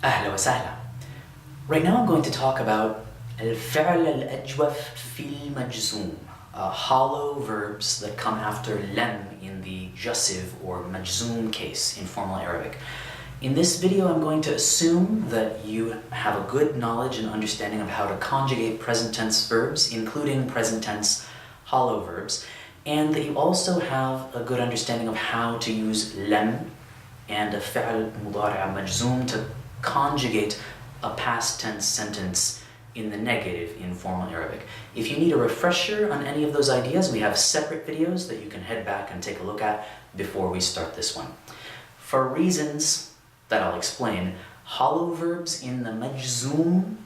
أهلا وسهلا. Right now I'm going to talk about الفعل الأجوف في المجزوم, hollow verbs that come after لم in the jussive or majzoom case in formal Arabic. In this video I'm going to assume that you have a good knowledge and understanding of how to conjugate present tense verbs, including present tense hollow verbs, and that you also have a good understanding of how to use لم and a فعل مضارع مجزوم to conjugate a past tense sentence in the negative in formal Arabic. If you need a refresher on any of those ideas, we have separate videos that you can head back and take a look at before we start this one. For reasons that I'll explain, hollow verbs in the majzoom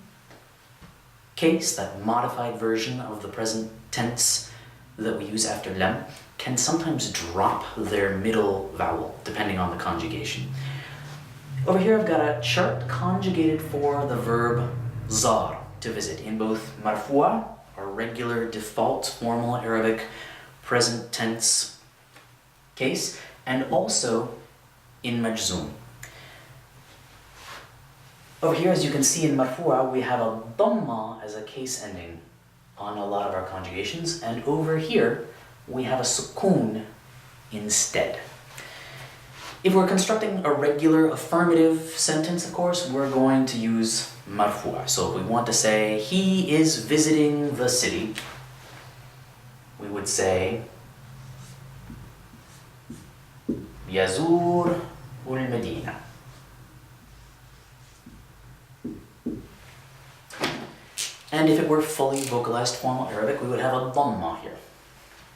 case, that modified version of the present tense that we use after lam, can sometimes drop their middle vowel depending on the conjugation. Over here I've got a chart conjugated for the verb zar, to visit, in both marfu'a, our regular default formal Arabic present tense case, and also in majzoom. Over here, as you can see in marfu'a, we have a dhamma as a case ending on a lot of our conjugations, and over here we have a sukoon instead. If we're constructing a regular affirmative sentence, of course, we're going to use marfu'a. So if we want to say, he is visiting the city, we would say, يزور المدينة. And if it were fully vocalized formal Arabic, we would have a dhamma here.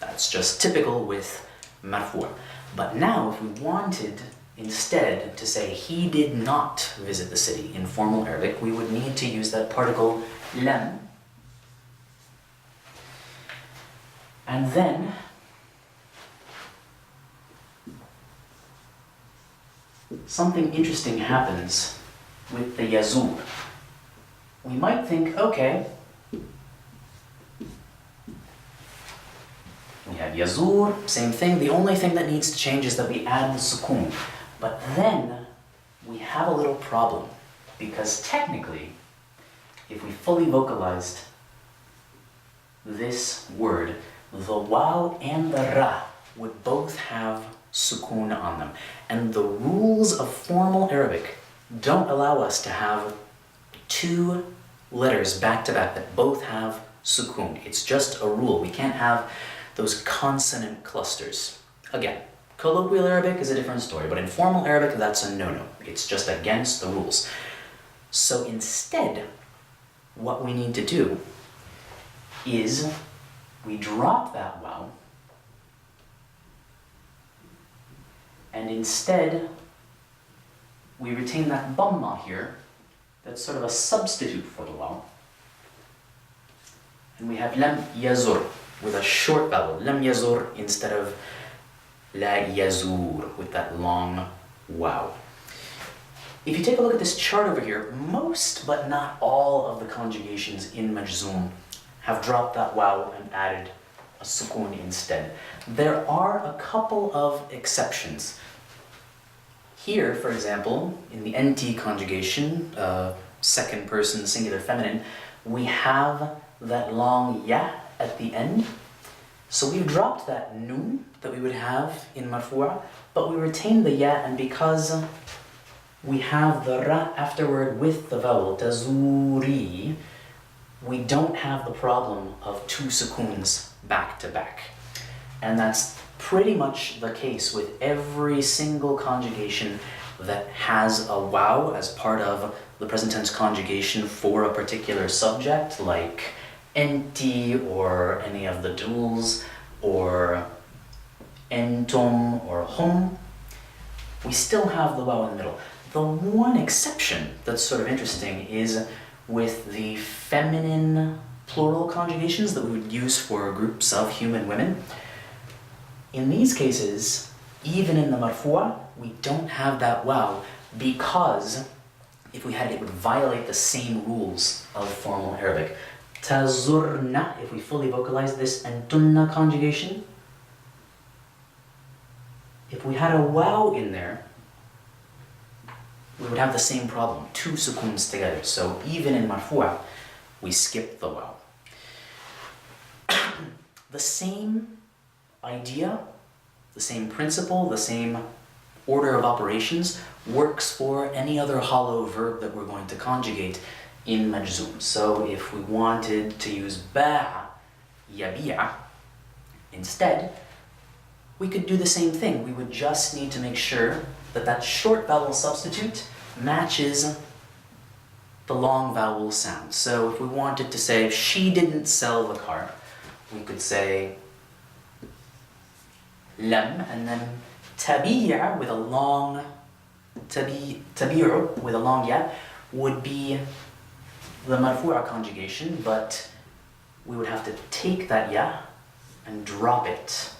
That's just typical with marfu'a. But now, if we wanted instead to say he did not visit the city in formal Arabic, we would need to use that particle lam. And then something interesting happens with the yazur. We might think, okay, we have yazur, same thing. The only thing that needs to change is that we add the sukoon. But then we have a little problem, because technically, if we fully vocalized this word, the waw and the ra would both have sukoon on them. And the rules of formal Arabic don't allow us to have two letters back to back that both have sukoon. It's just a rule. We can't have those consonant clusters. Again, colloquial Arabic is a different story, but in formal Arabic, that's a no-no. It's just against the rules. So instead, what we need to do is we drop that waw, and instead we retain that dhamma here. That's sort of a substitute for the waw. And we have lam yazur with a short vowel, lam yazur, instead of la yazur with that long waw. If you take a look at this chart over here, most but not all of the conjugations in majzoom have dropped that waw and added a sukoon instead. There are a couple of exceptions. Here, for example, in the NT conjugation, second person singular feminine, we have that long ya at the end. So we've dropped that nun that we would have in marfu'a, but we retain the ya, and because we have the ra afterward with the vowel, tazuri, we don't have the problem of two sukoons back to back. And that's pretty much the case with every single conjugation that has a waw as part of the present tense conjugation for a particular subject, like enti or any of the duals, or entum or hum. We still have the waw in the middle. The one exception that's sort of interesting is with the feminine plural conjugations that we would use for groups of human women. In these cases, even in the marfu'a, we don't have that waw, because if we had it, it would violate the same rules of formal Arabic. Tazurna, if we fully vocalize this antunna conjugation, if we had a waw in there, we would have the same problem, two sukuns together. So even in marfu'a, we skip the waw. The same idea, the same principle, the same order of operations works for any other hollow verb that we're going to conjugate in majzoom. So if we wanted to use ba'a, yabi'a, instead, we could do the same thing. We would just need to make sure that that short vowel substitute matches the long vowel sound. So if we wanted to say, she didn't sell the car, we could say lam, and then tabi'a with a long tabi'u with a long ya would be the marfu'a conjugation, but we would have to take that ya and drop it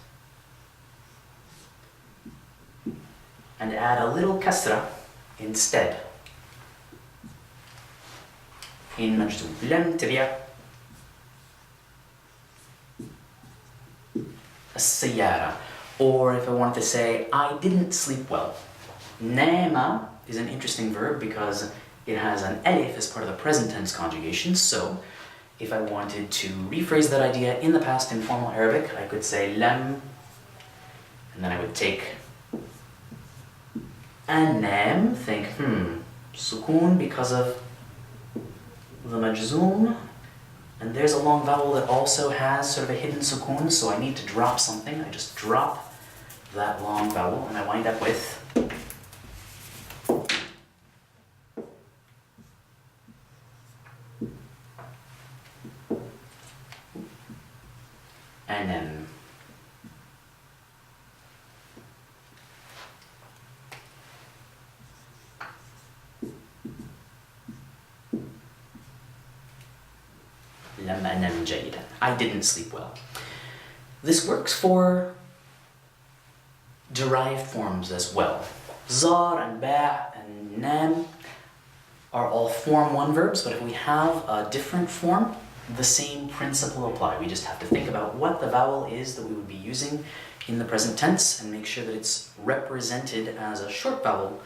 and add a little kasra instead in majzoom. Lam tabi' as-sayyara. Or if I wanted to say, I didn't sleep well. Nama is an interesting verb because it has an alif as part of the present tense conjugation. So if I wanted to rephrase that idea in the past in formal Arabic, I could say lam, and then I would take anam, think, sukoon because of the majzoom, and there's a long vowel that also has sort of a hidden sukoon, so I need to drop something. I just drop that long vowel, and I wind up with anam. Lam anam jayidan. I didn't sleep well. This works for derived forms as well. Zar and ba' and nam are all form 1 verbs, but if we have a different form, the same principle applies. We just have to think about what the vowel is that we would be using in the present tense and make sure that it's represented as a short vowel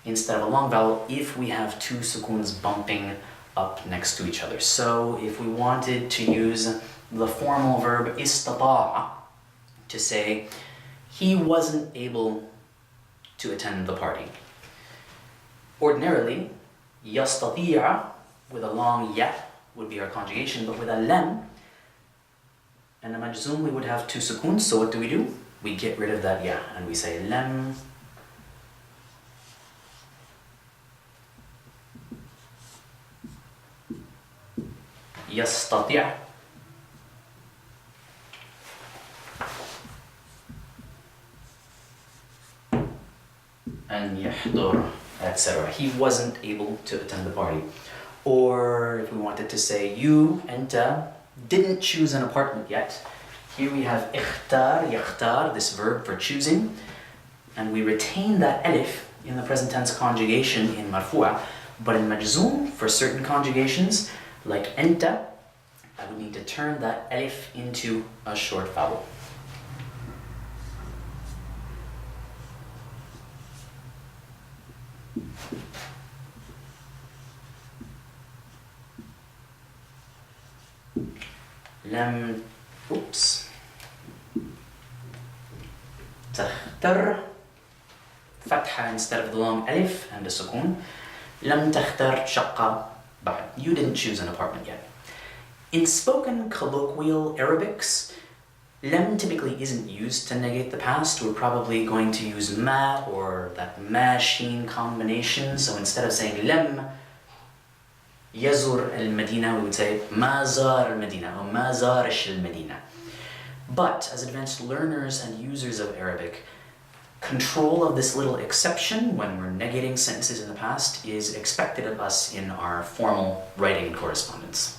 instead of a long vowel if we have two sukoons bumping up next to each other. So if we wanted to use the formal verb istata'a to say he wasn't able to attend the party, ordinarily yastati'a with a long ya would be our conjugation, but with a lam and a majzoom we would have two sukoons. So what do? We get rid of that ya and we say lam yastati' and yahdur, etc. He wasn't able to attend the party. Or if we wanted to say you, anta, didn't choose an apartment yet, here we have ikhtar, yakhtar, this verb for choosing, and we retain that alif in the present tense conjugation in marfu'a, but in majzoom, for certain conjugations, like anta, I would need to turn that alif into a short vowel. Lam, takhtar, fatha instead of the long alif and a sukoon. Lam takhtar shaqqa ba'd. You didn't choose an apartment yet. In spoken colloquial Arabics, lam typically isn't used to negate the past. We're probably going to use ma or that ma-sheen combination. So instead of saying lam yazur al-Madina, we would say ma zar al-Madina or ma zarish al-Madina. But as advanced learners and users of Arabic, control of this little exception when we're negating sentences in the past is expected of us in our formal writing correspondence.